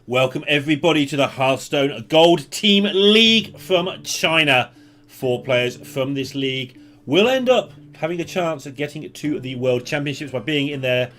Welcome everybody to the Hearthstone Gold Team League from China. 4 players from this league will end up having a chance at getting to the World Championships by being in their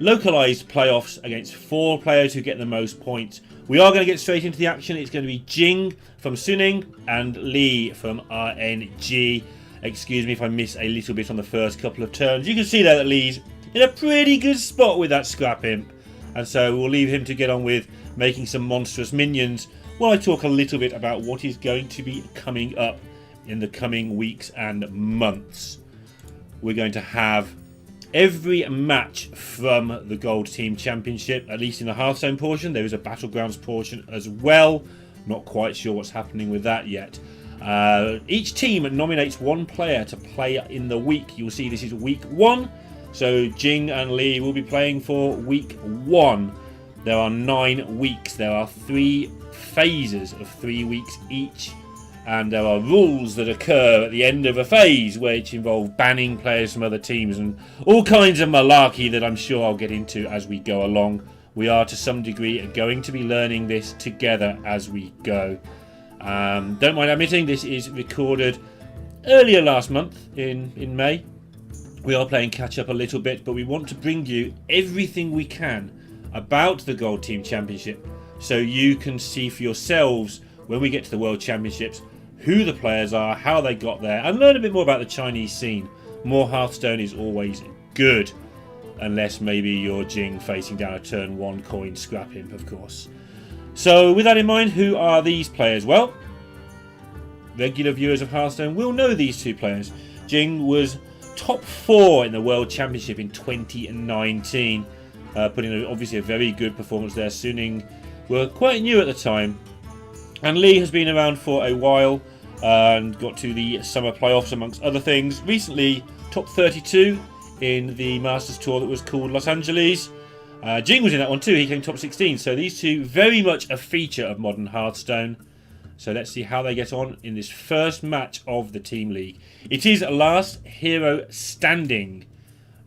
localized playoffs against 4 players who get the most points. We are going to get straight into the action. It's going to be Jing from Suning and Lee from RNG. Excuse me if I miss a little bit on the first couple of turns. You can see there that Lee's in a pretty good spot with that Scrap Imp. And so we'll leave him to get on with making some monstrous minions while I talk a little bit about what is going to be coming up in the coming weeks and months. We're going to have every match from the Gold Team Championship, at least in the Hearthstone portion. There is a Battlegrounds portion as well. Not quite sure what's happening with that yet. Each team nominates 1 player to play in the week. You'll see this is week 1. So Jing and Lee will be playing for week 1. There are 9 weeks. There are 3 phases of 3 weeks each. And there are rules that occur at the end of a phase, which involve banning players from other teams and all kinds of malarkey that I'm sure I'll get into as we go along. We are to some degree going to be learning this together as we go. Don't mind admitting this is recorded earlier last month in May. We are playing catch up a little bit, but we want to bring you everything we can about the Gold Team Championship so you can see for yourselves when we get to the World Championships who the players are, how they got there, and learn a bit more about the Chinese scene. More Hearthstone is always good, unless maybe you're Jing facing down a turn 1 coin Scrap Imp, of course. So with that in mind, who are these players? Well, regular viewers of Hearthstone will know these 2 players. Jing was top 4 in the World Championship in 2019, putting in obviously a very good performance there. Suning were quite new at the time, and Lee has been around for a while and got to the summer playoffs amongst other things. Recently top 32 in the Masters Tour that was called Los Angeles. Jing was in that one too. He came top 16. So these 2 very much a feature of modern Hearthstone. So let's see how they get on in this first match of the Team League. It is last hero standing.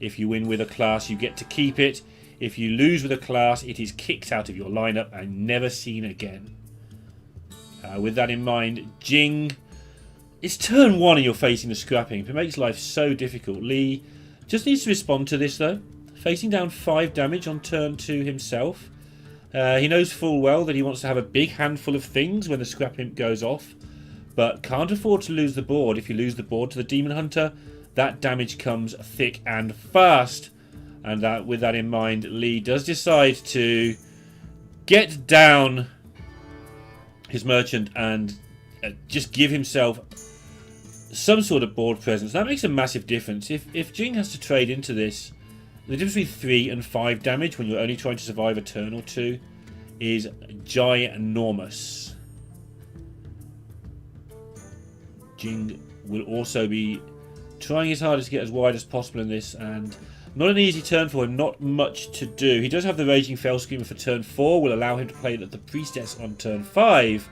If you win with a class, you get to keep it. If you lose with a class, it is kicked out of your lineup and never seen again. With that in mind, Jing, it's turn 1 and you're facing the Scrap Imp. It makes life so difficult. Lee just needs to respond to this though. Facing down 5 damage on turn 2 himself. He knows full well that he wants to have a big handful of things when the Scrap Imp goes off, but can't afford to lose the board. If you lose the board to the Demon Hunter, that damage comes thick and fast. And with that in mind, Lee does decide to get down his merchant and just give himself some sort of board presence. That makes a massive difference. If Jing has to trade into this, the difference between 3 and 5 damage when you're only trying to survive a turn or 2 is ginormous. Jing will also be trying his hardest to get as wide as possible in this, and not an easy turn for him, not much to do. He does have the Raging Fell Screamer for turn 4, will allow him to play the Priestess on turn 5,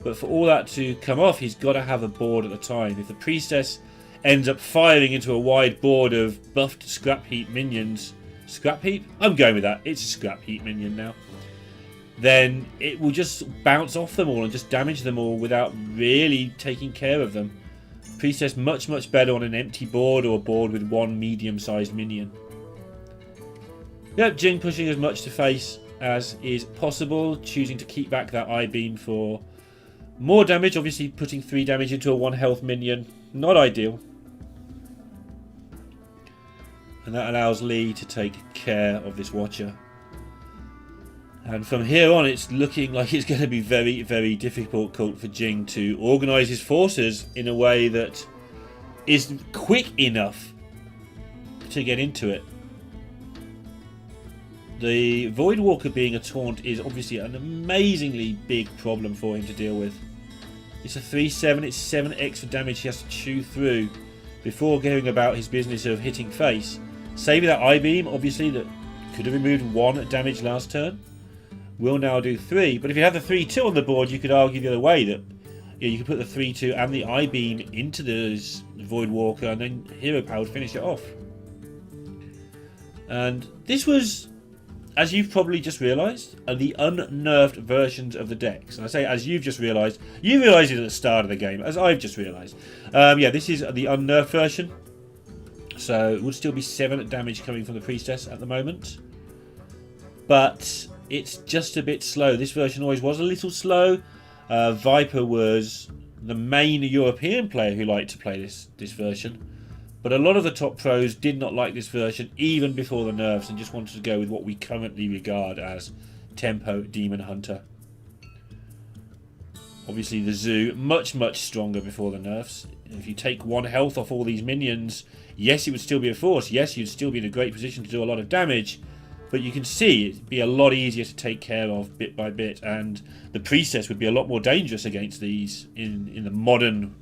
but for all that to come off, he's got to have a board at the time. If the Priestess ends up firing into a wide board of buffed Scrap Heap minions, Scrap Heap? I'm going with that, it's a Scrap Heap minion now. Then it will just bounce off them all and just damage them all without really taking care of them. Priestess much better on an empty board or a board with 1 medium-sized minion. Yep, Jing pushing as much to face as is possible, choosing to keep back that I-beam for more damage, obviously putting 3 damage into a 1 health minion. Not ideal. And that allows Lee to take care of this Watcher. And from here on, it's looking like it's going to be very difficult for Jing to organise his forces in a way that is quick enough to get into it. The Voidwalker being a taunt is obviously an amazingly big problem for him to deal with. It's a 3/7, it's 7 extra damage he has to chew through before going about his business of hitting face. Saving that I-beam, obviously, that could have removed 1 damage last turn, will now do 3. But if you have the 3/2 on the board, you could argue the other way that you could put the 3/2 and the I-beam into the Voidwalker and then Hero Power would finish it off. And this was as you've probably just realised, are the unnerved versions of the decks. And I say as you've just realised, you realised it at the start of the game, as I've just realised. Yeah, this is the unnerved version. So it would still be 7 damage coming from the Priestess at the moment. But it's just a bit slow. This version always was a little slow. Viper was the main European player who liked to play this version. But a lot of the top pros did not like this version even before the nerfs and just wanted to go with what we currently regard as Tempo Demon Hunter. Obviously the Zoo, much stronger before the nerfs. If you take 1 health off all these minions, yes, it would still be a force. Yes, you'd still be in a great position to do a lot of damage. But you can see it'd be a lot easier to take care of bit by bit. And the Priestess would be a lot more dangerous against these in the modern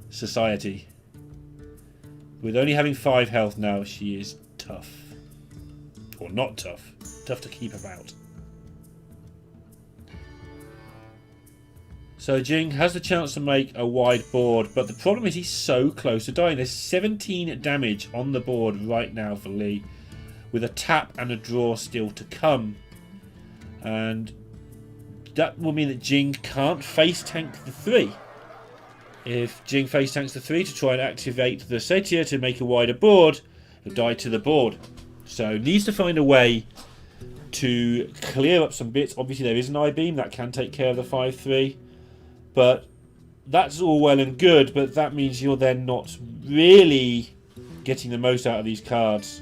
society. With only having 5 health now, she is tough. Or not tough. Tough to keep about. So Jing has the chance to make a wide board, but the problem is he's so close to dying. There's 17 damage on the board right now for Lee, with a tap and a draw still to come. And that will mean that Jing can't face tank the 3. If Jing face tanks the 3 to try and activate the Setia to make a wider board, he'll die to the board. So needs to find a way to clear up some bits. Obviously there is an I-beam that can take care of the 5-3, but that's all well and good, but that means you're then not really getting the most out of these cards.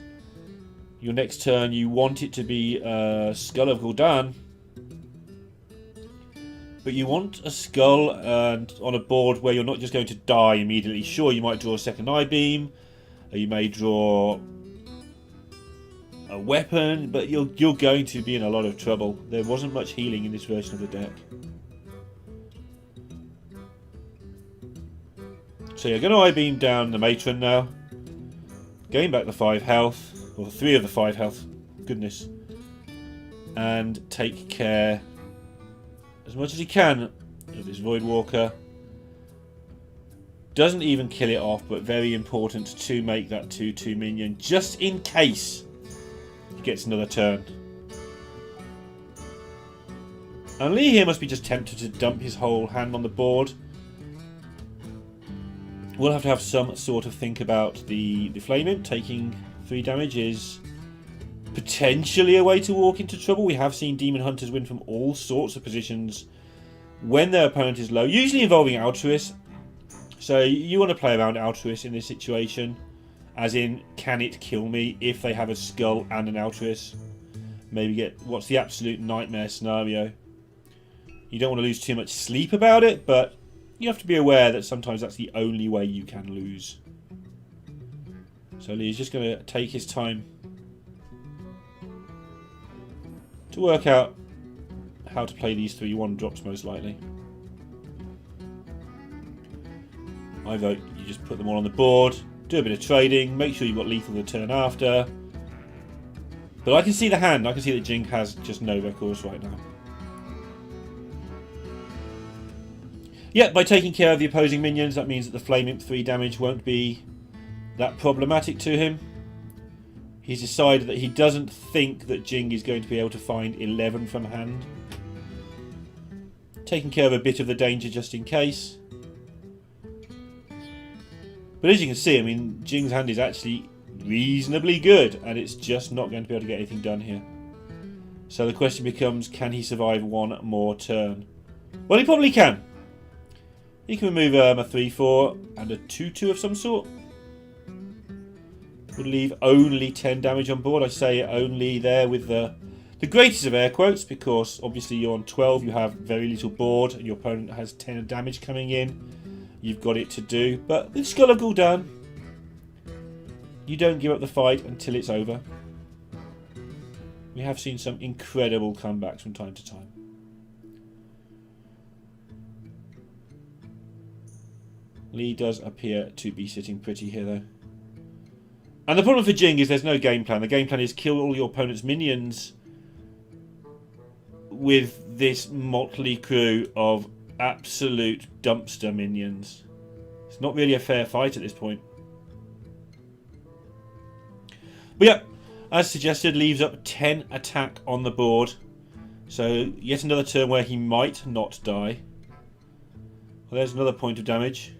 Your next turn you want it to be Skull of Gul'dan, but you want a skull on a board where you're not just going to die immediately. Sure, you might draw a second I-beam, or you may draw a weapon, but you're going to be in a lot of trouble. There wasn't much healing in this version of the deck. So you're going to I-beam down the Matron now, gain back the 5 health, or 3 of the 5 health, goodness, and take care as much as he can of this Void Walker. Doesn't even kill it off, but very important to make that 2/2 minion just in case he gets another turn. And Lee here must be just tempted to dump his whole hand on the board. We'll have to have some sort of think about the Flame Imp. Taking 3 damage is potentially a way to walk into trouble. We have seen Demon Hunters win from all sorts of positions when their opponent is low, usually involving Altruis. So you want to play around Altruis in this situation, as in, can it kill me if they have a skull and an Altruis? Maybe get what's the absolute nightmare scenario. You don't want to lose too much sleep about it, but you have to be aware that sometimes that's the only way you can lose. So Lee's just going to take his time to work out how to play these 3/1 drops most likely. I vote you just put them all on the board, do a bit of trading, make sure you've got lethal the turn after. But I can see the hand, I can see that Jing has just no recourse right now. Yeah, by taking care of the opposing minions, that means that the Flame Imp 3 damage won't be that problematic to him. He's decided that he doesn't think that Jing is going to be able to find 11 from hand. Taking care of a bit of the danger just in case. But as you can see, I mean, Jing's hand is actually reasonably good, and it's just not going to be able to get anything done here. So the question becomes, can he survive 1 more turn? Well, he probably can. He can remove a 3/4 and a 2/2 of some sort. Would leave only 10 damage on board. I say only there with the greatest of air quotes, because obviously you're on 12, you have very little board, and your opponent has 10 damage coming in. You've got it to do. But with Skull of Gul'dan, you don't give up the fight until it's over. We have seen some incredible comebacks from time to time. Lee does appear to be sitting pretty here though. And the problem for Jing is there's no game plan. The game plan is kill all your opponent's minions with this motley crew of absolute dumpster minions. It's not really a fair fight at this point. But yeah, As suggested, leaves up 10 attack on the board. So yet another turn where he might not die. Well, there's another point of damage.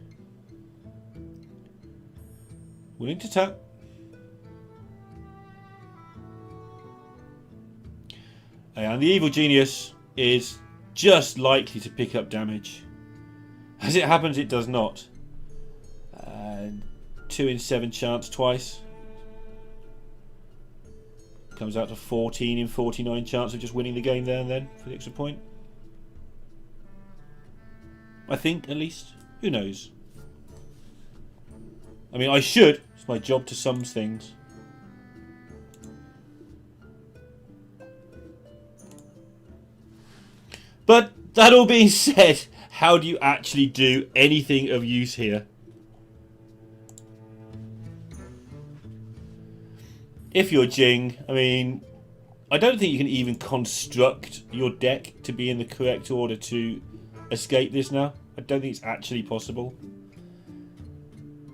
Willing to tap. And the evil genius is just likely to pick up damage. As it happens, it does not. 2 in 7 chance twice. Comes out to 14 in 49 chance of just winning the game there and then for the extra point. I think, at least. Who knows? I mean, I should. It's my job to sum things. But that all being said, how do you actually do anything of use here? If you're Jing, I mean, I don't think you can even construct your deck to be in the correct order to escape this now. I don't think it's actually possible.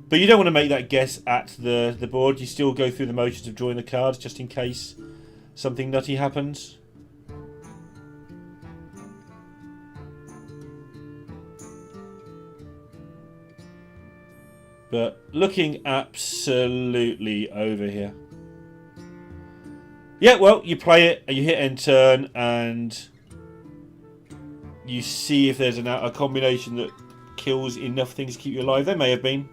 But you don't want to make that guess at the board. You still go through the motions of drawing the cards just in case something nutty happens. But looking absolutely over here. Yeah, well, you play it, and you hit end turn, and you see if there's a combination that kills enough things to keep you alive. There may have been.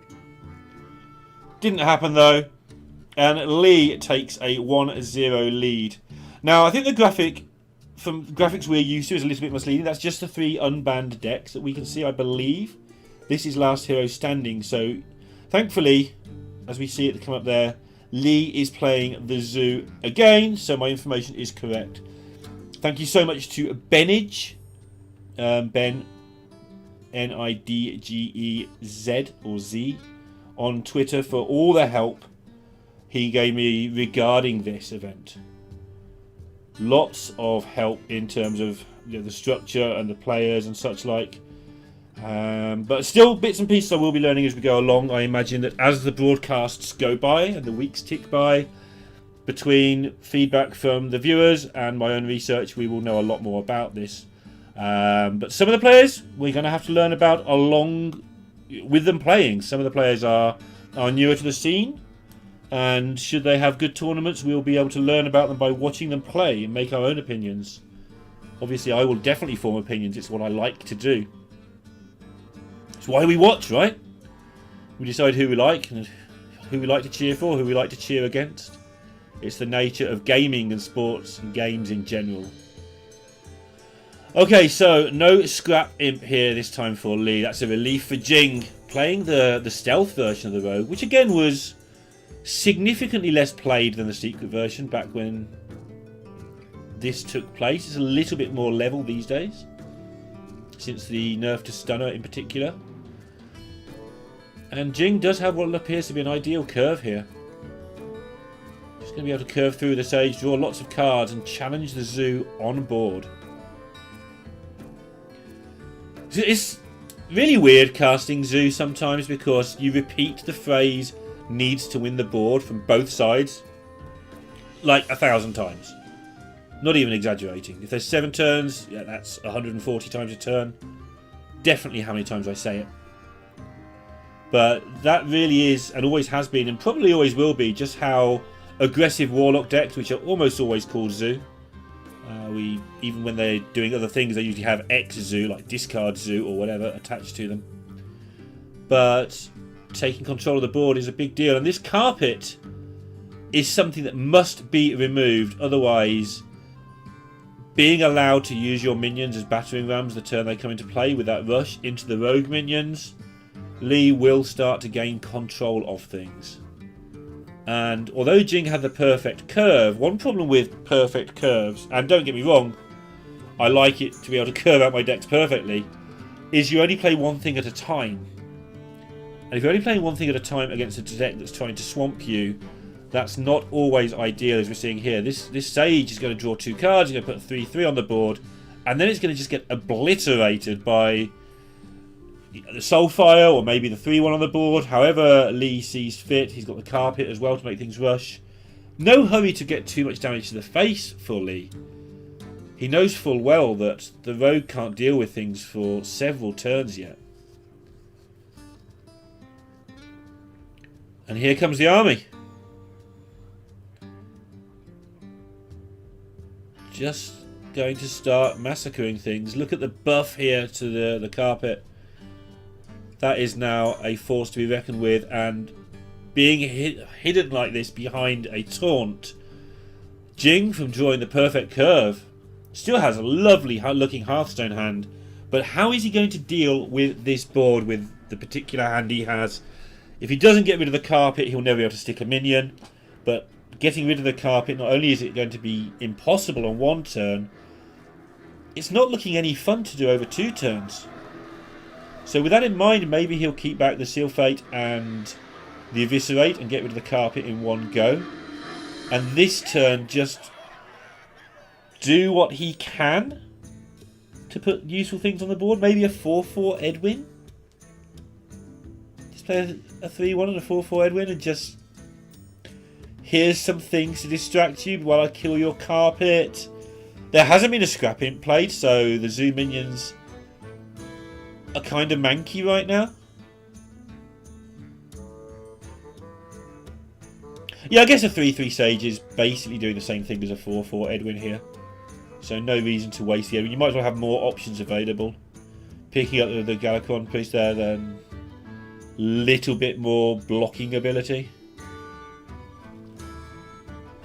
Didn't happen, though. And Lee takes a 1-0 lead. Now, I think the graphic, from graphics we're used to, is a little bit misleading. That's just the 3 unbanned decks that we can see, I believe. This is Last Hero Standing, so thankfully, as we see it come up there, Lee is playing the zoo again, so my information is correct. Thank you so much to Benage, Ben, Nidgez or Z, on Twitter for all the help he gave me regarding this event. Lots of help in terms of the structure and the players and such like. But still, bits and pieces I will be learning as we go along. I imagine that as the broadcasts go by and the weeks tick by, between feedback from the viewers and my own research, we will know a lot more about this. But some of the players we're going to have to learn about along with them playing. Some of the players are newer to the scene, and should they have good tournaments, we'll be able to learn about them by watching them play and make our own opinions. Obviously, I will definitely form opinions. It's what I like to do. It's why we watch, right? We decide who we like and who we like to cheer for, who we like to cheer against. It's the nature of gaming and sports and games in general. Okay, so no Scrap Imp here this time for Lee. That's a relief for Jing, playing the stealth version of the Rogue, which again was significantly less played than the secret version back when this took place. It's a little bit more level these days, since the nerf to Stunner in particular. And Jing does have what appears to be an ideal curve here. He's going to be able to curve through the stage, draw lots of cards and challenge the zoo on board. It's really weird casting zoo sometimes because you repeat the phrase needs to win the board from both sides like 1,000 times. Not even exaggerating. If there's 7 turns, yeah, that's 140 times a turn. Definitely how many times I say it. But that really is, and always has been, and probably always will be, just how aggressive Warlock decks, which are almost always called Zoo. Even when they're doing other things, they usually have X Zoo, like Discard Zoo or whatever, attached to them. But taking control of the board is a big deal, and this carpet is something that must be removed. Otherwise, being allowed to use your minions as battering rams the turn they come into play with that rush into the rogue minions, Lee will start to gain control of things. And although Jing had the perfect curve, one problem with perfect curves, and don't get me wrong, I like it to be able to curve out my decks perfectly, is you only play one thing at a time. And if you're only playing one thing at a time against a deck that's trying to swamp you, that's not always ideal, as we're seeing here. This Sage is going to draw 2 cards, he's going to put 3/3 on the board, and then it's going to just get obliterated by the Soulfire, or maybe the 3/1 on the board. However Lee sees fit. He's got the carpet as well to make things rush. No hurry to get too much damage to the face for Lee. He knows full well that the rogue can't deal with things for several turns yet. And here comes the army. Just going to start massacring things. Look at the buff here to the carpet. That is now a force to be reckoned with, and being hidden like this behind a taunt. Jing, from drawing the perfect curve, still has a lovely looking Hearthstone hand, but how is he going to deal with this board with the particular hand he has? If he doesn't get rid of the carpet, he'll never be able to stick a minion, but getting rid of the carpet, not only is it going to be impossible on one turn, it's not looking any fun to do over 2 turns. So with that in mind, maybe he'll keep back the Seal Fate and the Eviscerate and get rid of the carpet in one go. And this turn just do what he can to put useful things on the board. Maybe a 4-4 Edwin. Just play a 3-1 and a 4-4 Edwin and just... Here's some things to distract you while I kill your carpet. There hasn't been a scrap imp played, so the zoo minions are kind of manky right now. Yeah, I guess a 3-3 Sage is basically doing the same thing as a 4-4 Edwin here. So no reason to waste the Edwin. You might as well have more options available. Picking up the Galacron Priest there, then little bit more blocking ability.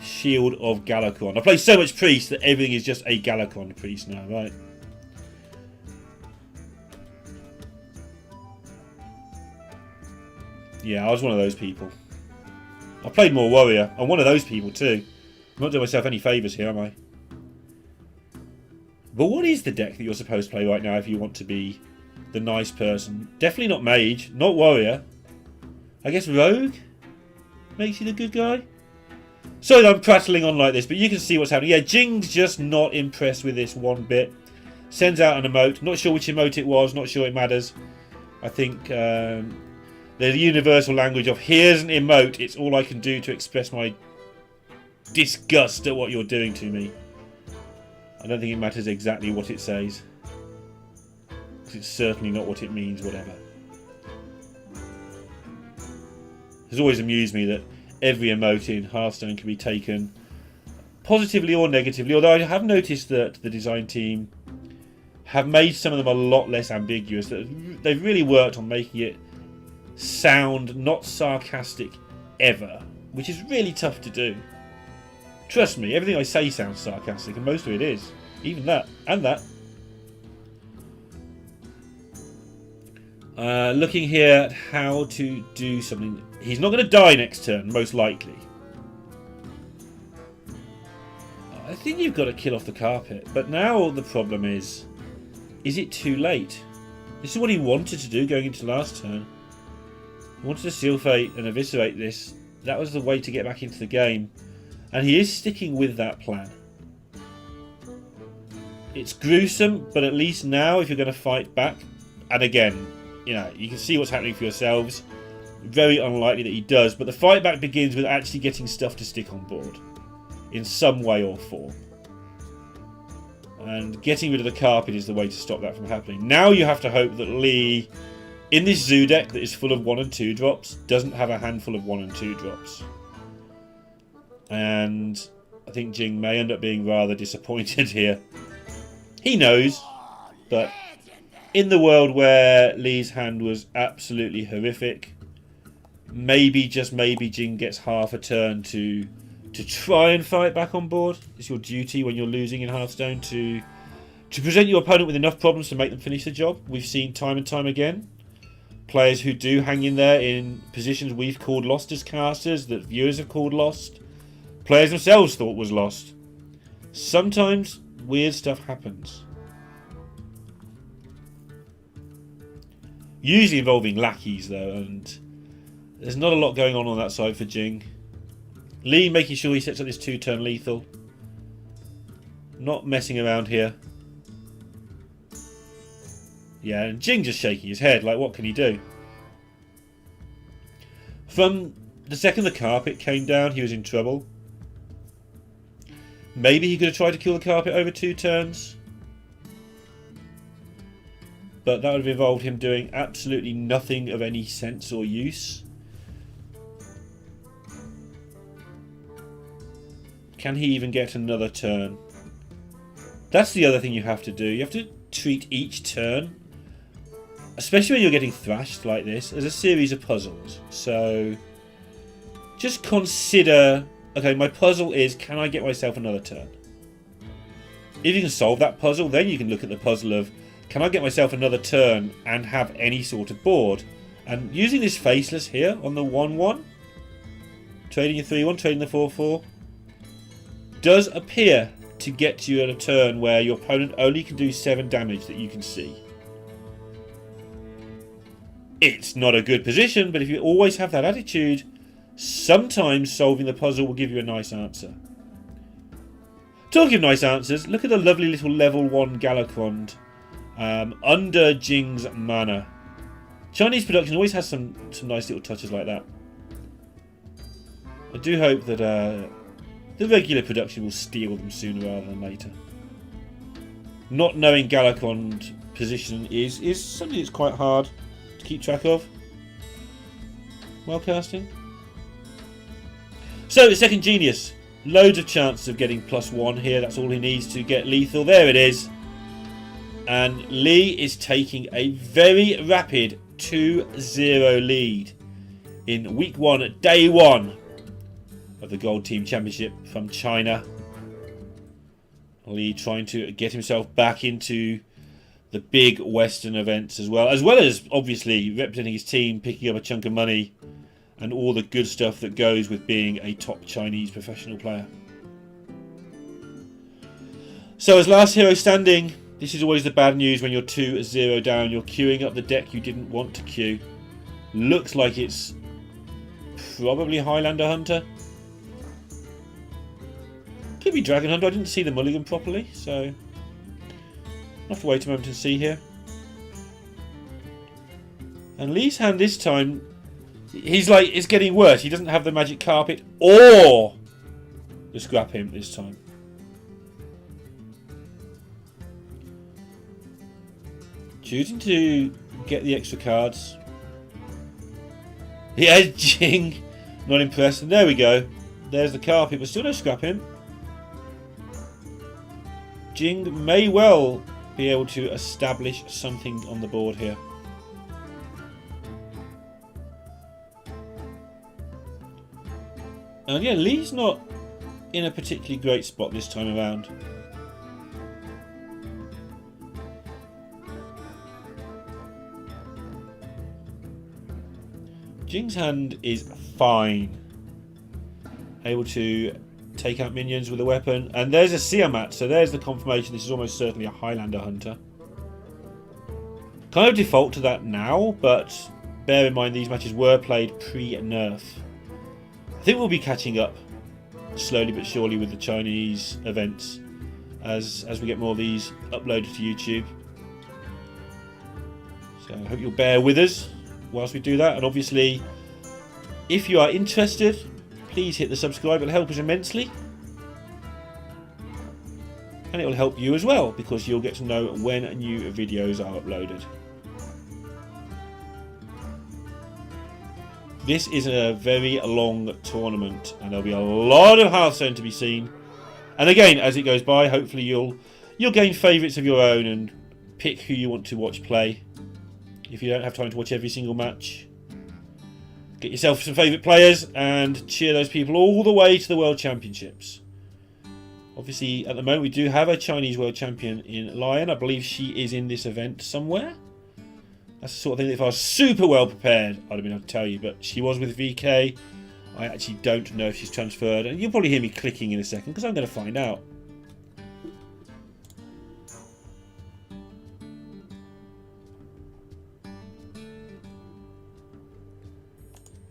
Shield of Galacron. I play so much Priest that everything is just a Galacron Priest now, right? Yeah, I was one of those people. I played more Warrior. I'm one of those people too. I'm not doing myself any favours here, am I? But what is the deck that you're supposed to play right now if you want to be the nice person? Definitely not Mage, not Warrior. I guess Rogue makes you the good guy. Sorry that I'm prattling on like this, but you can see what's happening. Yeah, Jing's just not impressed with this one bit. Sends out an emote. Not sure which emote it was. Not sure it matters. I think the universal language of here's an emote. It's all I can do to express my disgust at what you're doing to me. I don't think it matters exactly what it says. Because it's certainly not what it means, whatever. It's always amused me that every emote in Hearthstone can be taken positively or negatively, although I have noticed that the design team have made some of them a lot less ambiguous. They've really worked on making it sound not sarcastic ever, which is really tough to do. Trust me, everything I say sounds sarcastic, and most of it is. Even that, and that. Looking here at how to do something. He's not going to die next turn, most likely. I think you've got to kill off the carpet. But now the problem is it too late? This is what he wanted to do going into last turn. He wanted to Seal Fate and Eviscerate this. That was the way to get back into the game. And he is sticking with that plan. It's gruesome, but at least now if you're going to fight back, and again, you know, you can see what's happening for yourselves. Very unlikely that he does, but the fight back begins with actually getting stuff to stick on board in some way or form. And getting rid of the carpet is the way to stop that from happening. Now you have to hope that Lee, in this zoo deck that is full of 1 and 2 drops, doesn't have a handful of 1 and 2 drops. And I think Jing may end up being rather disappointed here. He knows, but in the world where Lee's hand was absolutely horrific, maybe, just maybe, Jing gets half a turn to try and fight back on board. It's your duty when you're losing in Hearthstone to present your opponent with enough problems to make them finish the job. We've seen time and time again players who do hang in there in positions we've called lost as casters, that viewers have called lost, players themselves thought was lost. Sometimes weird stuff happens. Usually involving lackeys though, and there's not a lot going on that side for Jing. Lee making sure he sets up this 2-turn lethal. Not messing around here. Yeah, and Jing just shaking his head, like what can he do? From the second the carpet came down, he was in trouble. Maybe he could have tried to kill the carpet over 2 turns. But that would have involved him doing absolutely nothing of any sense or use. Can he even get another turn? That's the other thing you have to do. You have to treat each turn, especially when you're getting thrashed like this, as a series of puzzles. So just consider, okay, my puzzle is, can I get myself another turn? If you can solve that puzzle, then you can look at the puzzle of, can I get myself another turn and have any sort of board? And using this faceless here on the 1-1, trading your 3-1, trading the 4-4, does appear to get you at a turn where your opponent only can do 7 damage that you can see. It's not a good position, but if you always have that attitude, sometimes solving the puzzle will give you a nice answer. Talking of nice answers, look at the lovely little level 1 Galakrond under Jing's mana. Chinese production always has some nice little touches like that. I do hope that the regular production will steal them sooner rather than later. Not knowing Galakrond position is something that's quite hard to keep track of. Well casting. So the second genius. Loads of chances of getting +1 here. That's all he needs to get lethal. There it is. And Lee is taking a very rapid 2-0 lead in week 1, day 1 of the Gold Team Championship from China. Lee trying to get himself back into the big Western events as well as obviously representing his team, picking up a chunk of money and all the good stuff that goes with being a top Chinese professional player. So as last hero standing, this is always the bad news when you're 2-0 down. You're queuing up the deck you didn't want to queue. Looks like it's probably Highlander Hunter. Could be Dragon Hunter. I didn't see the mulligan properly, so I'll have to wait a moment and see here. And Lee's hand this time, he's like, it's getting worse. He doesn't have the magic carpet or the scrap imp this time. Choosing to get the extra cards. Yeah, Jing. Not impressed. And there we go. There's the carpet, but still no scrap imp. Jing may well be able to establish something on the board here. And yeah, Lee's not in a particularly great spot this time around. Jing's hand is fine. Able to take out minions with a weapon. And there's a Siamat, so there's the confirmation this is almost certainly a Highlander Hunter. Kind of default to that now, but bear in mind these matches were played pre-nerf. I think we'll be catching up slowly but surely with the Chinese events as we get more of these uploaded to YouTube. So I hope you'll bear with us whilst we do that. And obviously, if you are interested, please hit the subscribe. It'll help us immensely. And it will help you as well, because you'll get to know when new videos are uploaded. This is a very long tournament, and there'll be a lot of Hearthstone to be seen. And again, as it goes by, hopefully you'll gain favourites of your own and pick who you want to watch play. If you don't have time to watch every single match, get yourself some favourite players and cheer those people all the way to the World Championships. Obviously, at the moment, we do have a Chinese World Champion in Leaoh. I believe she is in this event somewhere. That's the sort of thing that if I was super well prepared, I'd have been able to tell you. But she was with VK. I actually don't know if she's transferred. And you'll probably hear me clicking in a second, because I'm going to find out.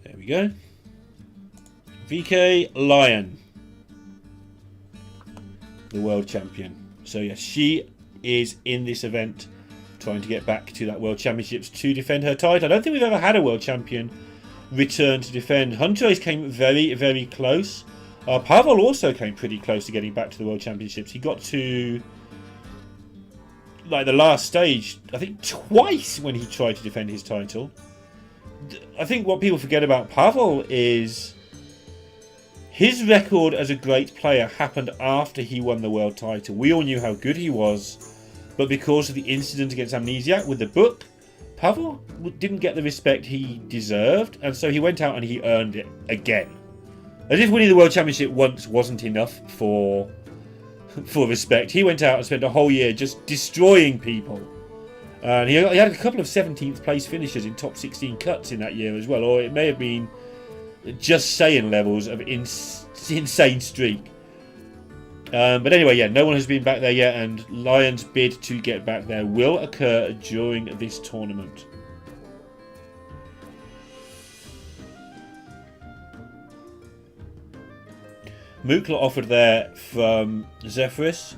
There we go. VK Lion. The world champion. So yes, she is in this event, trying to get back to that World Championships to defend her title. I don't think we've ever had a World Champion return to defend. Hunter came very, very close. Pavel also came pretty close to getting back to the World Championships. He got to like the last stage, I think twice when he tried to defend his title. I think what people forget about Pavel is his record as a great player happened after he won the world title. We all knew how good he was, but because of the incident against Amnesiac with the book, Pavel didn't get the respect he deserved, and so he went out and he earned it again. As if winning the World Championship once wasn't enough for respect. He went out and spent a whole year just destroying people. And he had a couple of 17th place finishes in top 16 cuts in that year as well. Or it may have been just saying levels of insane streak. But anyway, yeah, no one has been back there yet. And Lion's bid to get back there will occur during this tournament. Mukla offered there from Zephyrus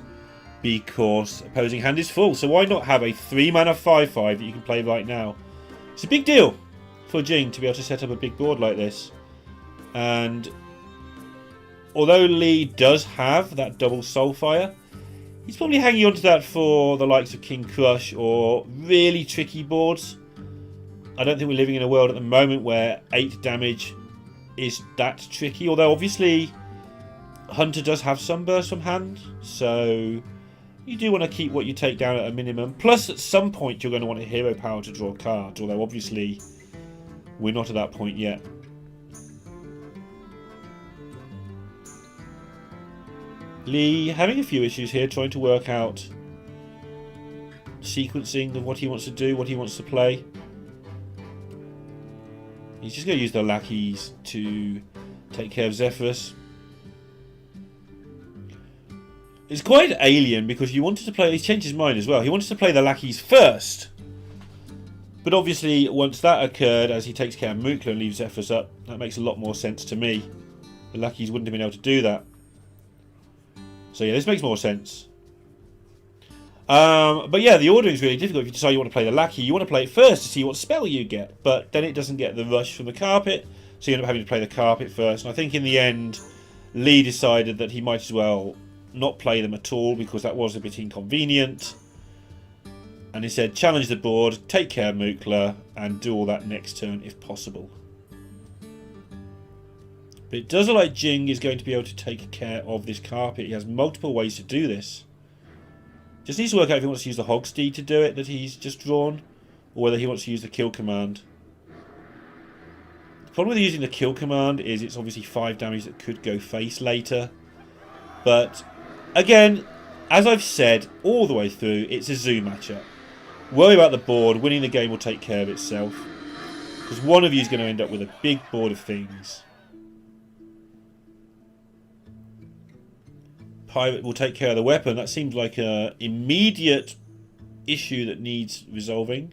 because opposing hand is full. So why not have a 3-mana 5/5 that you can play right now? It's a big deal for Jing to be able to set up a big board like this. And although Lee does have that double Soulfire, he's probably hanging on to that for the likes of King Crush or really tricky boards. I don't think we're living in a world at the moment where 8 damage is that tricky. Although obviously Hunter does have Sunburst from hand, so you do want to keep what you take down at a minimum. Plus, at some point, you're going to want a hero power to draw cards, although obviously we're not at that point yet. Lee having a few issues here, trying to work out sequencing of what he wants to do, what he wants to play. He's just going to use the lackeys to take care of Zephyrus. It's quite alien because you wanted to play... He's changed his mind as well. He wanted to play the lackeys first. But obviously, once that occurred, as he takes care of Mukla and leaves Zephyrus up, that makes a lot more sense to me. The lackeys wouldn't have been able to do that. So yeah, this makes more sense. But yeah, the ordering is really difficult. If you decide you want to play the lackey, you want to play it first to see what spell you get. But then it doesn't get the rush from the carpet, so you end up having to play the carpet first. And I think in the end, Lee decided that he might as well not play them at all because that was a bit inconvenient. And he said, challenge the board, take care of Mukla, and do all that next turn if possible. But it does look like Jing is going to be able to take care of this carpet. He has multiple ways to do this. Just needs to work out if he wants to use the Hogsteed to do it that he's just drawn, or whether he wants to use the kill command. The problem with using the kill command is it's obviously 5 damage that could go face later. But again, as I've said all the way through, it's a zoo matchup. Worry about the board, winning the game will take care of itself. Because one of you is going to end up with a big board of things. Pirate will take care of the weapon. That seems like an immediate issue that needs resolving.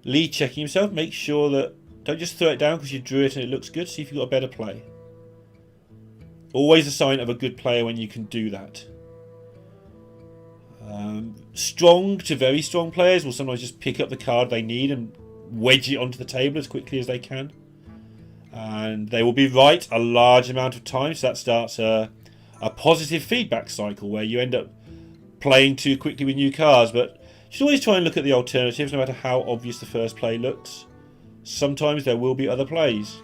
Lee checking himself. Make sure that... Don't just throw it down because you drew it and it looks good. See if you've got a better play. Always a sign of a good player when you can do that. Strong to very strong players will sometimes just pick up the card they need and wedge it onto the table as quickly as they can. And they will be right a large amount of time. So that starts a positive feedback cycle where you end up playing too quickly with new cards. But you should always try and look at the alternatives no matter how obvious the first play looks. Sometimes there will be other plays.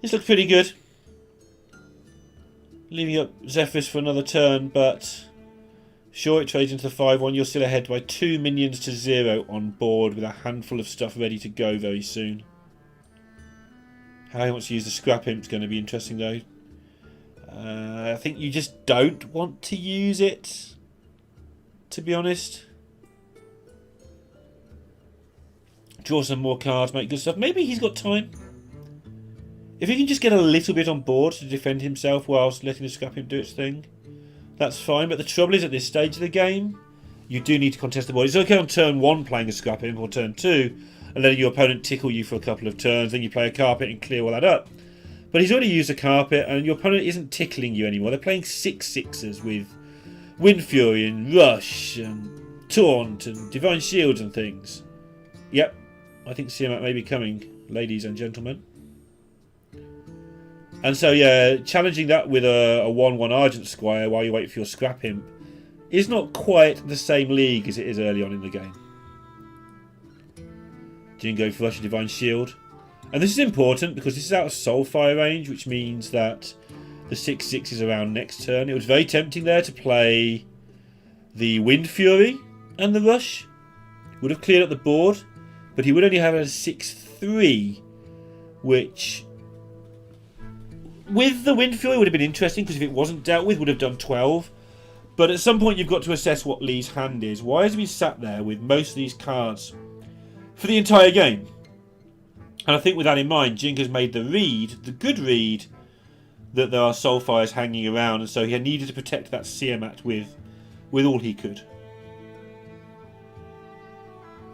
This looks pretty good. Leaving up Zephyrus for another turn, but sure, it trades into the 5-1. You're still ahead by 2 minions to 0 on board with a handful of stuff ready to go very soon. How he wants to use the Scrap Imp is going to be interesting though. I think you just don't want to use it, to be honest. Draw some more cards, make good stuff. Maybe he's got time. If he can just get a little bit on board to defend himself whilst letting the Scrap Imp do its thing, that's fine. But the trouble is, at this stage of the game, you do need to contest the board. It's okay on turn 1 playing a Scrap Imp, or turn 2, and letting your opponent tickle you for a couple of turns, then you play a carpet and clear all that up. But he's already used a carpet, and your opponent isn't tickling you anymore. They're playing 6/6s with Wind Fury and Rush and Taunt and Divine Shields and things. Yep, I think Siamat may be coming, ladies and gentlemen. And so, yeah, challenging that with a 1-1 Argent Squire while you wait for your Scrap Imp is not quite the same league as it is early on in the game. Jing go for Rush and Divine Shield. And this is important because this is out of Soulfire range, which means that the 6/6 is around next turn. It was very tempting there to play the Wind Fury and the Rush. Would have cleared up the board, but he would only have a 6/3, which with the Wind Fury would have been interesting because if it wasn't dealt with, would have done 12. But at some point you've got to assess what Lee's hand is. Why has he been sat there with most of these cards for the entire game? And I think with that in mind, Jing has made the read, the good read, that there are Soulfires hanging around, and so he needed to protect that Siamat with all he could.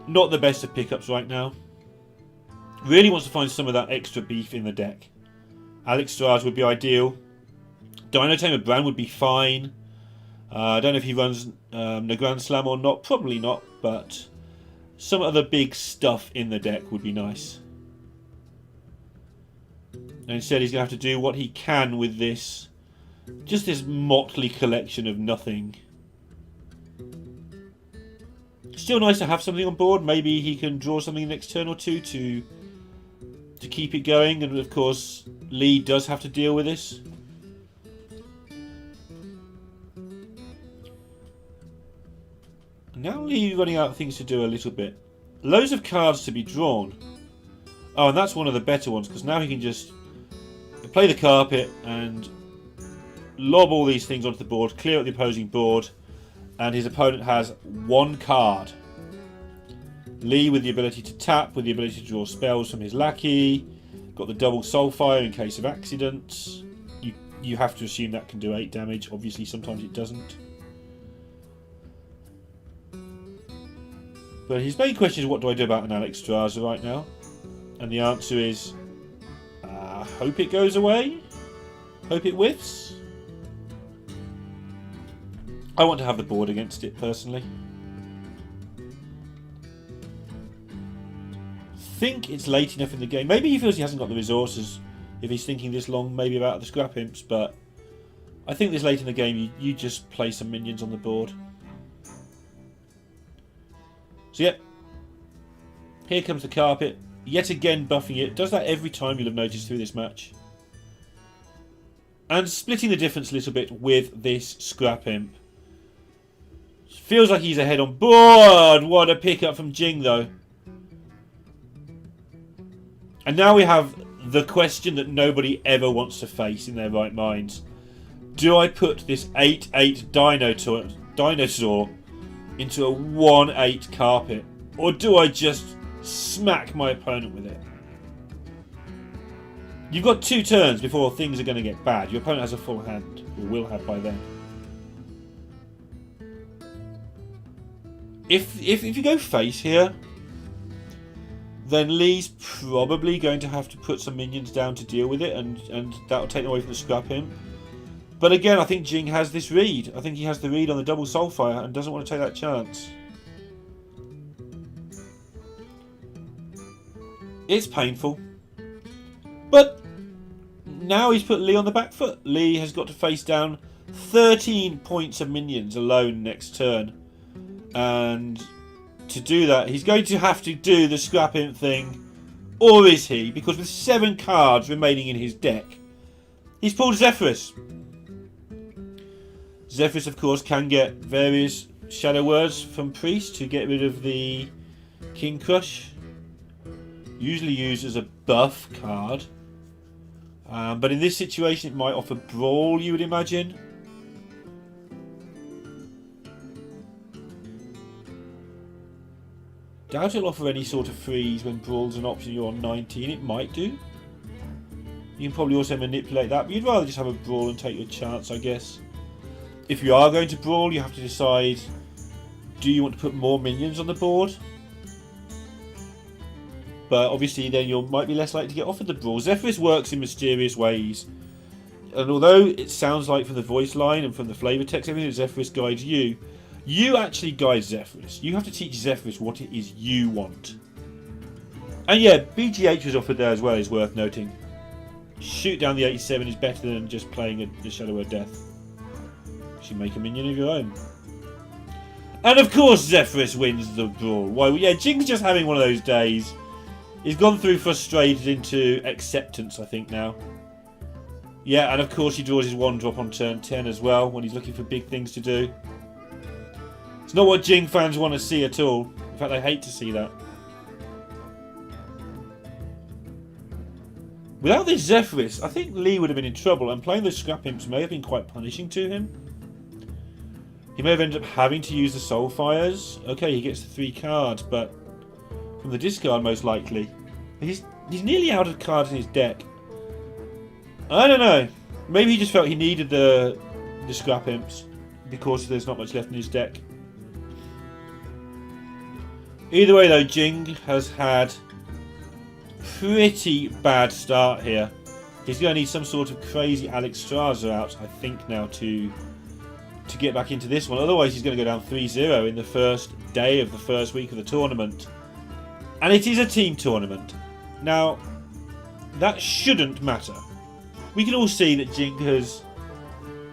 Not the best of pickups right now. Really wants to find some of that extra beef in the deck. Alex Strauss would be ideal. Dino Tamer Brand would be fine. I don't know if he runs the Grand Slam or not. Probably not, but some other big stuff in the deck would be nice. And instead he's going to have to do what he can with this. Just this motley collection of nothing. Still nice to have something on board. Maybe he can draw something next turn or two to keep it going. And of course, Lee does have to deal with this. Now Lee running out of things to do a little bit. Loads of cards to be drawn. Oh, and that's one of the better ones, because now he can just play the carpet and lob all these things onto the board, clear up the opposing board, and his opponent has one card. Lee with the ability to tap, with the ability to draw spells from his lackey. Got the double Soulfire in case of accidents. You have to assume that can do 8 damage. Obviously, sometimes it doesn't. But his main question is, what do I do about an Alex Straza right now? And the answer is, hope it goes away. Hope it whiffs. I want to have the board against it, personally. Think it's late enough in the game. Maybe he feels he hasn't got the resources if he's thinking this long, maybe about the Scrap Imps, but I think this late in the game, you just play some minions on the board. So, yep. Here comes the carpet. Yet again buffing it. Does that every time, you'll have noticed through this match. And splitting the difference a little bit with this Scrap Imp. Feels like he's ahead on board. What a pickup from Jing, though. And now we have the question that nobody ever wants to face in their right minds. Do I put this 8/8 dinosaur into a 1/8 carpet? Or do I just smack my opponent with it? You've got 2 turns before things are going to get bad. Your opponent has a full hand, or will have by then. If you go face here, then Lee's probably going to have to put some minions down to deal with it, and that'll take away from the Scrap Imp. But again, I think Jing has this read. I think he has the read on the double Soulfire and doesn't want to take that chance. It's painful. But now he's put Lee on the back foot. Lee has got to face down 13 points of minions alone next turn. And to do that, he's going to have to do the Scrap Imp thing. Or is he? Because with 7 cards remaining in his deck, he's pulled Zephyrus. Zephyrus, of course, can get various Shadow Words from Priest to get rid of the King Crush. Usually used as a buff card. But in this situation, it might offer Brawl, you would imagine. Doubt it'll offer any sort of freeze when Brawl's an option. You're on 19. It might do. You can probably also manipulate that, but you'd rather just have a Brawl and take your chance, I guess. If you are going to Brawl, you have to decide, do you want to put more minions on the board? But obviously then you might be less likely to get offered the Brawl. Zephyrus works in mysterious ways. And although it sounds like from the voice line and from the flavour text, everything that Zephyrus guides you, You actually guide Zephyrus. You have to teach Zephyrus what it is you want. And yeah, BGH was offered there as well, is worth noting. Shoot down the 87 is better than just playing the Shadow of Death. You make a minion of your own. And of course Zephyrus wins the brawl. Why? Yeah, Jing's just having one of those days. He's gone through frustrated into acceptance, I think, now. Yeah, and of course he draws his 1-drop on turn 10 as well, when he's looking for big things to do. It's not what Jing fans want to see at all. In fact, they hate to see that. Without this Zephyrus, I think Lee would have been in trouble, and playing those Scrap Imps may have been quite punishing to him. He may have ended up having to use the Soulfires. Okay, he gets the 3 cards, but from the discard most likely. He's nearly out of cards in his deck. I don't know. Maybe he just felt he needed the Scrap Imps because there's not much left in his deck. Either way though, Jing has had pretty bad start here. He's going to need some sort of crazy Alex Straza out, I think, now to get back into this one. Otherwise he's going to go down 3-0 in the first day of the first week of the tournament. And it is a team tournament. Now, that shouldn't matter. We can all see that Jing has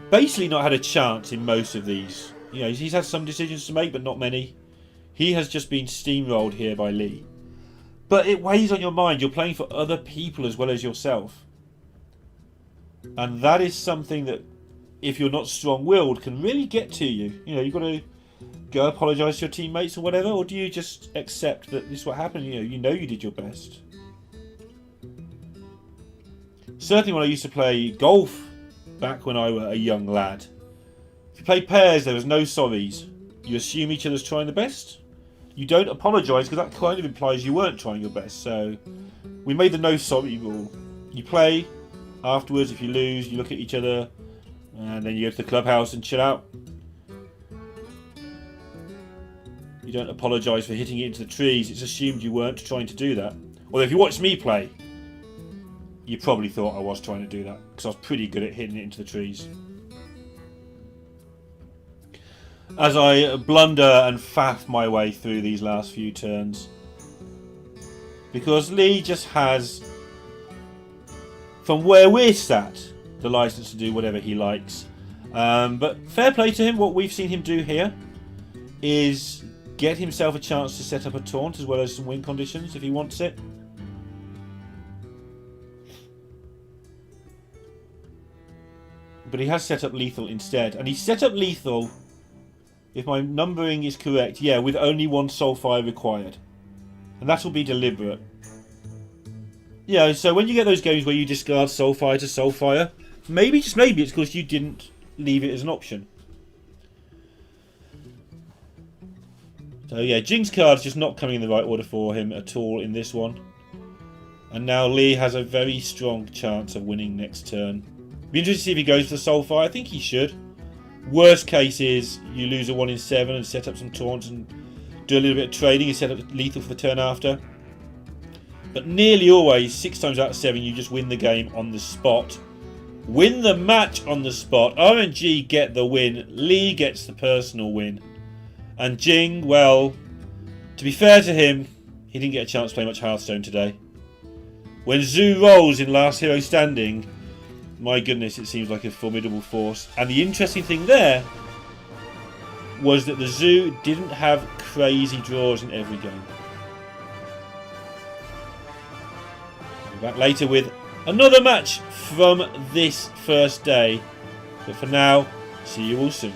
basically not had a chance in most of these. You know, he's had some decisions to make, but not many. He has just been steamrolled here by Lee. But it weighs on your mind. You're playing for other people as well as yourself. And that is something that, if you're not strong-willed, can really get to you. You know, you've got to go apologise to your teammates or whatever, or do you just accept that this is what happened? You know you did your best. Certainly when I used to play golf back when I was a young lad, if you played pairs, there was no sorries. You assume each other's trying the best. You don't apologise because that kind of implies you weren't trying your best. So we made the no sorry rule. You play, afterwards if you lose, you look at each other, and then you go to the clubhouse and chill out. You don't apologise for hitting it into the trees. It's assumed you weren't trying to do that. Although if you watched me play, you probably thought I was trying to do that, because I was pretty good at hitting it into the trees. As I blunder and faff my way through these last few turns, because Lee just has, from where we're sat, the license to do whatever he likes. But fair play to him. What we've seen him do here is get himself a chance to set up a taunt as well as some win conditions if he wants it. But he has set up lethal instead, and he set up lethal, if my numbering is correct, yeah, with only 1 Soulfire required. And that will be deliberate. Yeah, so when you get those games where you discard Soulfire to Soulfire, maybe, just maybe, it's because you didn't leave it as an option. So yeah, Jing's card's just not coming in the right order for him at all in this one. And now Lee has a very strong chance of winning next turn. Be interested to see if he goes for the Soulfire. I think he should. Worst case is you lose a 1 in 7 and set up some taunts and do a little bit of trading and set up lethal for the turn after. But nearly always, 6 times out of 7, you just win the game on the spot. Win the match on the spot. RNG get the win. Lee gets the personal win. And Jing, well, to be fair to him, he didn't get a chance to play much Hearthstone today. When Zhu rolls in Last Hero Standing, my goodness, it seems like a formidable force. And the interesting thing there was that the Zhu didn't have crazy draws in every game. We'll be back later with another match from this first day. But for now, see you all soon.